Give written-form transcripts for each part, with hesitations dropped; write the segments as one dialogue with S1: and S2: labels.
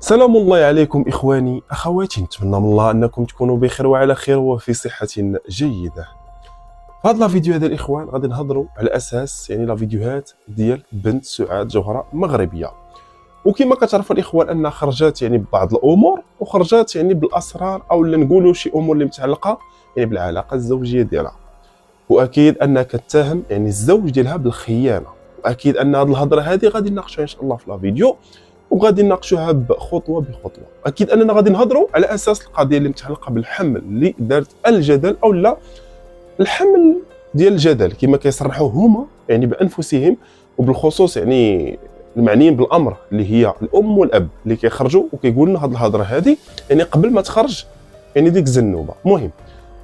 S1: سلام الله عليكم إخواني أخواتي، نتمنى من الله أنكم تكونوا بخير وعلى خير وفي صحة جيدة. في هذا الفيديو هذا الإخوان غادي نهضروا على أساس لا فيديوهات ديال بنت سعاد جوهرة مغربية، وكما كتعرفوا الإخوان أنها خرجت ببعض الأمور وخرجت بالأسرار أو نقولوا شي أمور اللي متعلقة بالعلاقة الزوجية ديالها، وأكيد أنها كتهم الزوج ديالها بالخيانة، وأكيد أن هذه الهضرة هذه غادي نناقشوها إن شاء الله في الفيديو وغادي نناقشوها بخطوه بخطوه. اكيد اننا غادي نهضروا على اساس القضيه اللي متعلقه بالحمل اللي دارت الجدل او لا الحمل ديال الجدل كما كيصرحوا هما بانفسهم، وبالخصوص المعنيين بالامر اللي هي الام والاب اللي كيخرجوا وكيقولوا لنا هذه الهضره هذه قبل ما تخرج ديك الزنوبه. المهم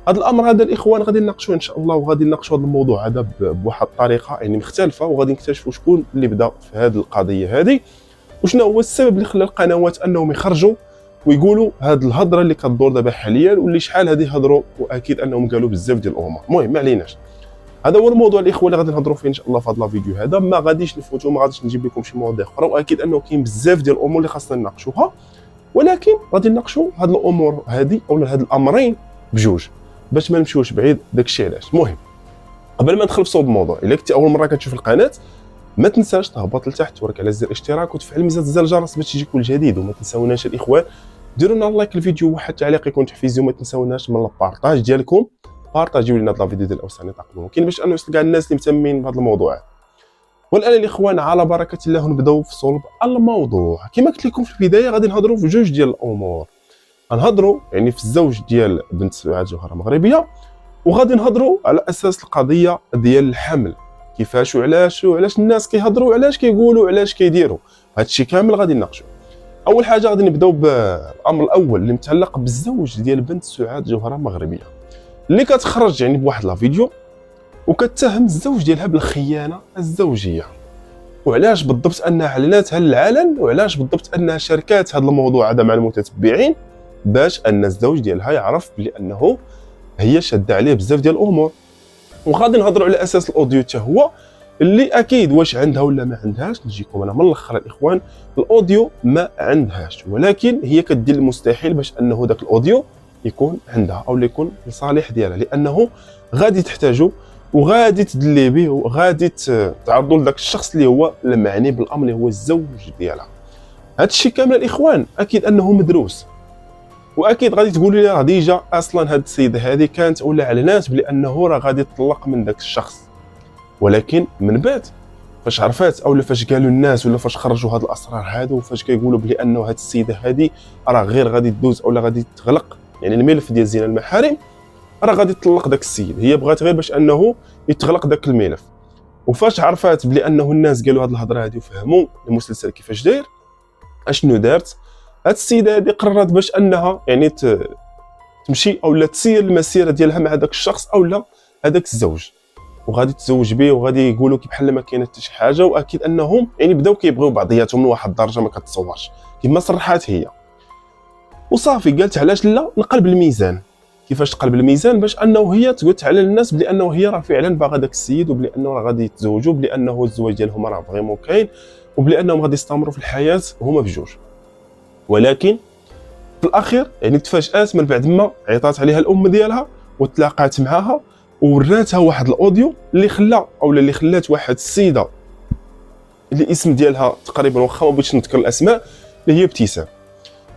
S1: هذا الامر هذا الاخوان غادي نناقشوه ان شاء الله، وغادي نناقشوا هذا الموضوع هذا بواحد الطريقه مختلفه، وغادي نكتشفوا شكون اللي بدا في هذه القضيه هذه وشنو هو السبب اللي خلى القنوات انهم يخرجوا ويقولوا هذه الهضره اللي كتدور دابا حاليا واللي شحال هذه يهضروا، واكيد انهم قالوا بزاف ديال الامور. المهم ما عليناش، هذا هو الموضوع الاخوان اللي غادي نهضروا فيه ان شاء الله في هذا الفيديو هذا. ما غاديش نفوتوا، ما غاديش نجيب لكم شي مواضيع اخرى، واكيد انه كاين بزاف ديال الامور اللي خاصنا نناقشوها، ولكن غادي نناقشوا هذه الامور هذه او هذه الامرين بجوج باش ما نمشيوش بعيد. داكشي علاش. المهم قبل ما ندخل في صوب الموضوع، الا كنتي اول مره كتشوف القناه ما تنساش تهبط لتحت تورك على زر الاشتراك وتفعل ميزه زر الجرس باش يجيك كل جديد، وما تنساوناش الاخوان ديروا لنا لايك الفيديو وواحد تعليق يكون تحفيزي، وما تنساوناش من البارطاج ديالكم، بارطاجيو لنا هذا الفيديو ديال الاوساني تقدموا كاين باش انه يوصل كاع الناس اللي مهتمين بهذا الموضوع. والان الاخوان على بركه الله نبداو في صلب الموضوع. كما قلت لكم في البدايه غادي نهضروا في جوج ديال الامور، غنهضروا في الزوج ديال بنت سعاد جوهره مغربيه، وغادي نهضروا على اساس القضيه ديال الحمل، كيفاش وعلاش الناس كيهضروا، علاش كيقولوا، علاش كيديروا، هادشي كامل غادي نناقشوا. اول حاجه غادي نبداو بالامر الاول اللي متعلق بالزوج ديال بنت سعاد جوهره مغربيه اللي كتخرج بواحد لا فيديو وكتهم الزوج ديالها بالخيانه الزوجيه، وعلاش بالضبط انها اعلنتها للعلن، وعلاش بالضبط انها شاركات هذا الموضوع هذا مع المتتبعين باش ان الزوج ديالها يعرف بلي انه هي شاده عليه بزاف ديال الامور. وغادي نهضروا على اساس الاوديو حتى هو اللي اكيد واش عندها ولا ما عندهاش. نجيكم انا من الاخر الاخوان، الاوديو ما عندهاش، ولكن هي كدير المستحيل باش انه ذاك الاوديو يكون عندها او يكون لصالح ديالها، لانه غادي تحتاجه وغادي تدلي به وغادي تعرضوا لذاك الشخص اللي هو المعني بالامر اللي هو الزوج ديالها. هذا الشيء كامل الاخوان اكيد انه مدروس، واكيد غادي تقولوا لي راه ديجا اصلا هاد السيده هذه كانت ولا اعلنات بانه راه غادي تطلق من داك الشخص، ولكن من بعد فاش عرفات او فاش قالوا الناس ولا فاش خرجوا هاد الاسرار هادو وفاش كيقولوا بانه هاد السيده هذه راه غير غادي تدوز او غادي تغلق الملف ديال زنا المحارم، راه غادي تطلق داك السيد. هي بغات غير باش انه يتغلق داك الملف، وفاش عرفات بانه الناس قالوا هاد الهضره هذه وفهموا المسلسل كيفاش داير اشنو دارت، هاد السيده هذه قررت باش انها تمشي او تسير المسيره ديالها مع داك الشخص او لا هذاك الزوج، وغادي تزوج به وغادي يقولوا بحال ما كاينه حتى شي حاجه. واكيد انهم بداو كيبغيو بعضياتهم لواحد الدرجه ما كتصورش كما صرحات هي، وصافي قالت علاش لا نقلب الميزان. كيفاش تقلب الميزان؟ باش انه هي تقول تعلن الناس بانه هي راه فعلا باغا داك السيد، وبانه راه غادي يتزوجوا، بانه الزواج ديالهم راه فريمون كاين، وبانهم غادي يستمروا في الحياه هما بجوج. ولكن في الاخير تفاجات من بعد ما عيطات عليها الام ديالها وتلاقات معاها وراتها واحد الاوديو اللي خلى او اللي خلات واحد السيده اللي الاسم ديالها تقريبا واخا ما بغيتش نذكر الاسماء اللي هي ابتسام،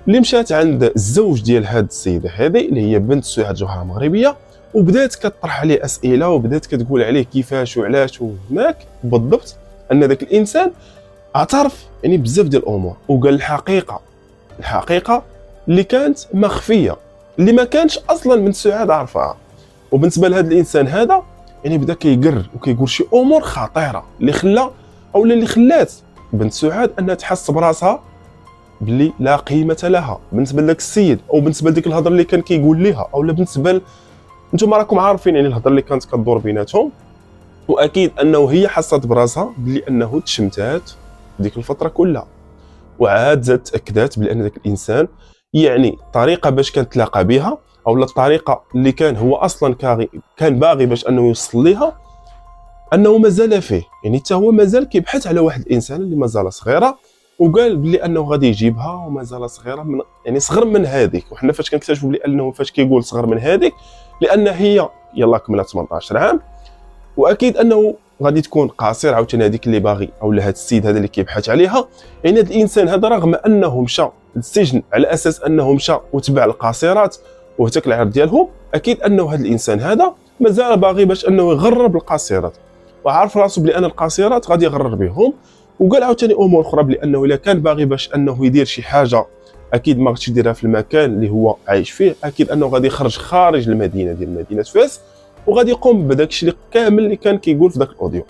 S1: اللي مشات عند الزوج ديال هاد السيده هذه اللي هي بنت سعاد جوهره مغربيه، وبدات كطرح عليه اسئله وبدات كتقول عليه كيفاش وعلاش وهناك بالضبط ان ذاك الانسان اعترف بزاف ديال الامور وقال الحقيقه اللي كانت مخفيه اللي ما كانش اصلا بنت سعاد عارفاها. وبالنسبه لهذا الانسان هذا بدا كيقر وكيقول شي امور خطيره اللي خلات بنت سعاد انها تحس براسها باللي لا قيمه لها بالنسبه لذاك السيد، او بالنسبه لديك الهضره اللي كان كيقول ليها، او بالنسبه انتم راكم عارفين الهضره اللي كانت كدور بيناتهم. واكيد انه هي حست براسها باللي انه تشمتات ديك الفتره كلها، وعاد زادت تاكدات بان ذاك الانسان طريقه باش كان تلاقى بها او الطريقه اللي كان هو اصلا كان باغي باش انه يوصل ليها، انه مازال فيه حتى هو مازال كيبحث على واحد الانسان اللي مازال صغيره وقال بلي انه غادي يجيبها ومازال صغيره من يعني صغر من هذيك. وحنا فاش كنكتشفوا بلي انه فاش كيقول صغر من هذيك لان هي يلا كملت 18 عام، واكيد انه غادي تكون قاصر عاوتاني هذيك اللي باغي اولا هذا السيد هذا اللي كيبحث عليها. يعني هذا الانسان هذا رغم انه مشى للسجن على اساس انه مشى وتبع القاصرات وهتك العرض ديالهم، اكيد انه هذا الانسان هذا مازال باغي باش انه يغرر بالقاصرات، وعارف راسو بلي ان القاصرات غادي يغرر بهم. وقال عاوتاني امور اخرى بلي انه الا كان باغي باش انه يدير شي حاجه اكيد ما غاديش يديرها في المكان اللي هو عايش فيه، اكيد انه غادي يخرج خارج المدينه ديال مدينه فاس، وغادي يقوم بداك الشيء اللي كامل اللي كان كيقول في ذاك الاوديو.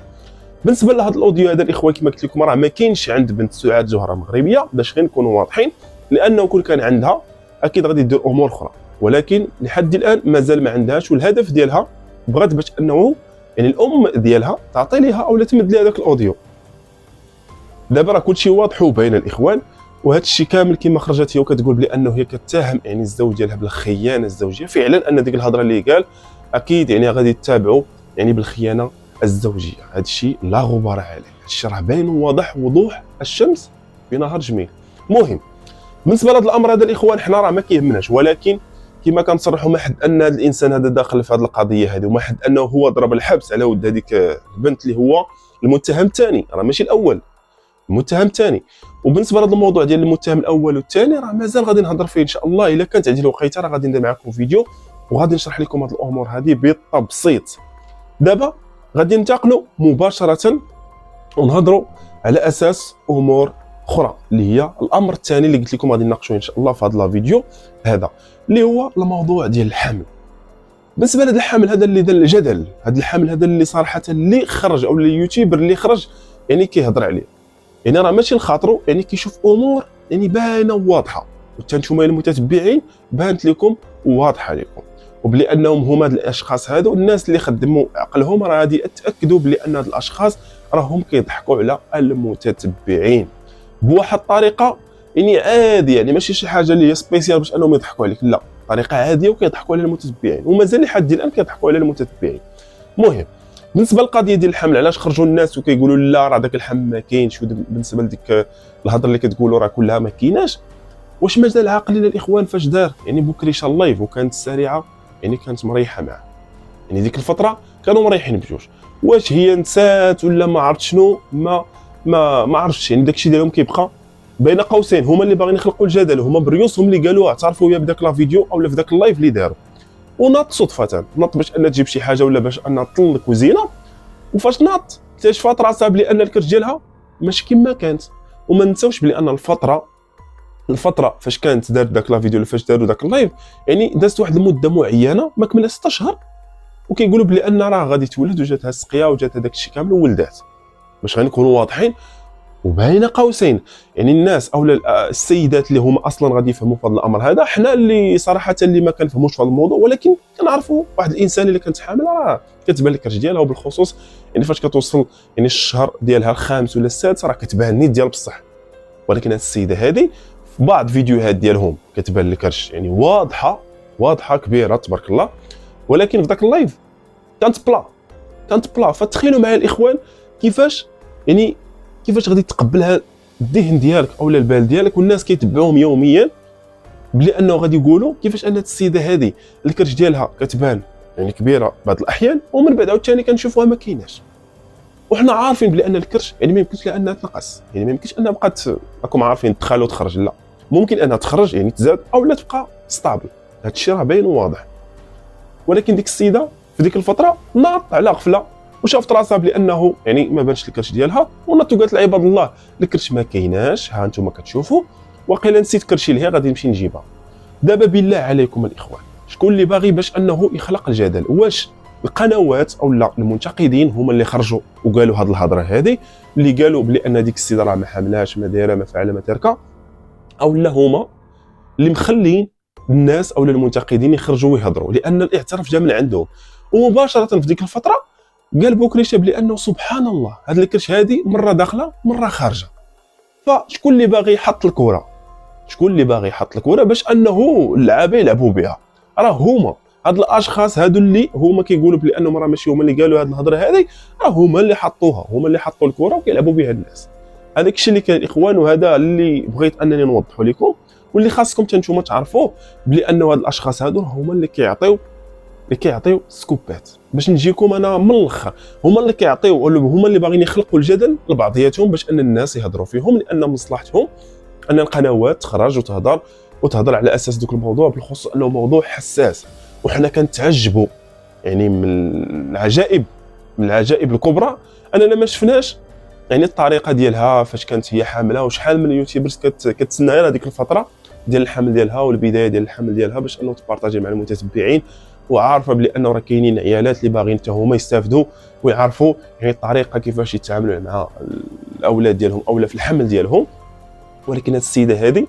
S1: بالنسبه لهذا الاوديو هذا الاخوان كما قلت لكم راه ما كاينش عند بنت سعاد زهره مغربيه باش غير نكونوا واضحين، لانه كون كان عندها اكيد غادي دير امور اخرى، ولكن لحد الان مازال ما عندهاش. والهدف ديالها بغات باش انه يعني الام ديالها تعطي ليها او تمد لها ذاك الاوديو. دابا راه كلشي واضح وباين الاخوان، وهذا الشيء كامل كما خرجت هي وكتقول بلي انه هي كتهم يعني الزوج ديالها بالخيانه الزوجيه. فعلا ان ديك الهضره اللي قال اكيد يعني غادي تتابعوا يعني بالخيانه الزوجيه، هذا الشيء لا غبار عليه، هذا الشيء راه باين وواضح وضوح الشمس في نهار جميل. المهم بالنسبه لهذا الامر هذا الاخوان حنا راه ما كيهمناش، ولكن كما كنصرحوا ما حد ان هذا الانسان هذا داخل في هذه القضيه هذه، وما حد انه هو ضرب الحبس على ود هذيك البنت اللي هو المتهم الثاني، راه ماشي الاول، المتهم الثاني. وبالنسبه لهذا الموضوع ديال المتهم الاول والثاني راه مازال غادي نهضر فيه ان شاء الله. الا كانت عندي الوقيته راه غادي ندير معكم فيديو وغادي نشرح لكم هذه الامور هذه بالتبسيط. دابا غادي ننتقلوا مباشره ونهضروا على اساس امور اخرى اللي هي الامر الثاني اللي قلت لكم غادي نناقشوه ان شاء الله في هذا الفيديو هذا، اللي هو الموضوع ديال الحمل. بالنسبه لهذا الحمل هذا اللي دار الجدل، هذا الحمل هذا اللي صراحه اللي خرج او اليوتيوبر اللي خرج يعني كيهضر عليه، يعني راه ماشي لخاطرو، يعني كيشوف امور يعني باينه وواضحه، وحتى نتوما المتتبعين بانت لكم وواضحه لكم، وبلي انهم هما هاد الاشخاص هادو الناس اللي خدموا عقلهم راه غادي يتاكدوا بلي ان هاد الاشخاص راهم كيضحكوا على المتتبعين بواحد الطريقه يعني عاديه، يعني ماشي شي حاجه اللي هي سبيسيال باش انهم يضحكوا عليك، لا طريقه عاديه وكيضحكوا على المتتبعين، ومازال لحد الان كيضحكوا على المتتبعين. المهم بالنسبه للقضيه ديال الحمل، علاش خرجوا الناس وكيقولوا لا راه داك الحمل ما كاينش، بالنسبه لديك الهضره اللي كتقولوا راه كلها ما كايناش، واش مازال عاقلين الاخوان فاش دار يعني بوكريشه اللايف وكانت السريعه يعني كانت مريحه معاه، يعني ديك الفتره كانوا مريحين بجوج، واش هي نسات ولا ما عرفت شنو، ما عرفتش، يعني داكشي ديالهم كيبقى بين قوسين، هما اللي باغيين يخلقوا الجدل، هما بريوسهم اللي قالوها، اعترفوا بها بداك لا فيديو اولا في داك اللايف اللي داروا، ونط صدفه نط باش ان تجيب شي حاجه ولا باش ان تطل الكوزينه، وفاش نط اكتشفت راسها بلي ان الكرش ديالها ماشي كما كانت. وما نساوش بلي ان الفتره فاش كانت دارت داك لا فيديو، فاش داروا داك اللايف يعني دازت واحد المده معينه ما كملت 6 اشهر، وكيقولوا بلي ان راه غادي تولد وجاتها السقيا وجات هذاك الشيء كامل وولدات، باش غنكونوا واضحين وبين قوسين. يعني الناس او السيدات اللي هما اصلا غادي يفهموا في هذا الامر هذا، حنا اللي صراحه اللي ما كنفهموش في هذا الموضوع، ولكن كنعرفوا واحد الانسان اللي كانت حامل راه كتبان لك الكرش ديالها، وبالخصوص يعني فاش كتوصل يعني الشهر ديالها الخامس ولا السادس راه كتبان نيت ديال بصح. ولكن هذه السيده هذه في بعض فيديوهات ديالهم كتبان الكرش يعني واضحه كبيره تبارك الله، ولكن في ذاك اللايف كانت بلا. فتخيلوا معايا الاخوان كيفاش غادي تقبلها الذهن ديالك او البال ديالك، والناس كيتبعوهم يوميا بلي انه غادي يقولوا كيفاش ان السيده هذه الكرش ديالها كتبان يعني كبيره بعض الاحيان، ومن بعد عاوتاني كنشوفوها ما كايناش. وحنا عارفين بلي ان الكرش يعني ما يمكنش لانها تنقص، يعني ما يمكنش انها بقات راكم عارفين تدخل وتخرج، لا ممكن انها تخرج يعني تزاد او لا تبقى ستابل، هذا الشيء راه باين وواضح. ولكن ديك السيده في ديك الفتره ناط على غفله وشافت راسها بلي انه يعني ما بانش الكرش ديالها، ونط وقالت لعباد الله الكرش ما كايناش، ها انتم كتشوفوا، وقيلا نسيت كرشي لهي غادي نمشي نجيبها. دابا بالله عليكم الاخوان شكون اللي باغي باش انه يخلق الجدل؟ واش القنوات او لا المنتقدين هما اللي خرجوا وقالوا هذه الهضره هذه اللي قالوا بلي ان ديك السيده راه ما حاملاش ما دايره ما فعله ما تركه، او لا هما اللي مخلين الناس او المنتقدين يخرجوا ويهضروا؟ لان الاعتراف جا من عندهم. ومباشره في ديك الفتره قال بوكريشه بلي انه سبحان الله هذا الكرش هذه مره داخله مره خارجه. فشكون اللي باغي يحط الكره؟ باش انه اللعابه يلعبوا بها؟ راه هما هاد الاشخاص هادو اللي هما كيقولوا بلي انهم راه ماشي هما اللي قالوا هاد الهضره هذه، راه هما اللي حطوها، هما اللي حطوا الكره وكيلعبوا بها الناس. هذاك الشيء اللي كان الاخوان، وهذا اللي بغيت انني نوضحه لكم، واللي خاصكم نتوما تعرفوه، بلي انه هاد الاشخاص هادو هما اللي كيعطيو سكوبات. باش نجيكم انا من الاخر، هما اللي كيعطيو، ولا هما اللي باغيين يخلقوا الجدل لبعضياتهم باش ان الناس يهضروا فيهم، لان مصلحتهم ان القنوات تخرج وتهضر على اساس دوك الموضوع، بالخصوص انه موضوع حساس. وحنا كنتعجبوا يعني من العجائب الكبرى اننا ما شفناش يعني الطريقه ديالها فاش كانت هي حامله، وشحال من اليوتيوبرز كتسنى غير هذيك الفتره ديال الحمل ديالها والبدايه ديال الحمل ديالها باش انه تبارطاجي مع المتتبعين، وعارفه بلي انه راه كاينين عيالات اللي باغيين حتى هما يستافدوا ويعرفوا يعني الطريقه كيفاش يتعاملوا مع الاولاد ديالهم اولا في الحمل ديالهم. ولكن هذه السيده هذه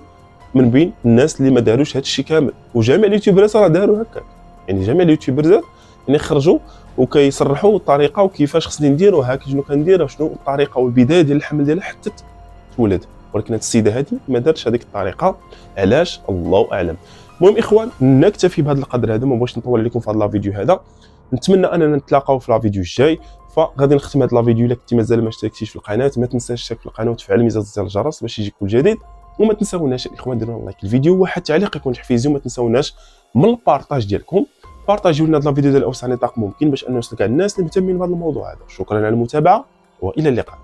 S1: من بين الناس اللي ما داروش هذا الشيء كامل، وجميع اليوتيوبرات راه داروا هكا. يعني جميع اليوتيوبرات يعني خرجوا وكيصرحوا الطريقه وكيفاش خصني ندير وهكا شنو كندير وشنو الطريقه والبدايه ديال الحمل ديالها حتى تولد. ولكن هذه السيده هذه ما دارتش هذيك الطريقه، علاش الله اعلم. المهم اخوان نكتفي بهذا القدر هذا، ما بغيتش نطول عليكم في هذا الفيديو هذا. نتمنى اننا نتلاقاو في الفيديو الجاي. فغادي نختم هذا الفيديو. الا كنتي مازال ما اشتركتيش في القناه ما تنساش تشترك في القناه وتفعل ميزه زر الجرس باش يجيك كل جديد. وما تنساوناش الاخوان ديروا لايك الفيديو، واحد التعليق يكون تحفيزي، وما تنساوناش من البارطاج ديالكم بارطاجيو لنا هذا الفيديو ديال اوسع نطاق ممكن باش انه يوصل كاع الناس اللي مهتمين بهذا الموضوع هذا. شكرا على المتابعه والى اللقاء.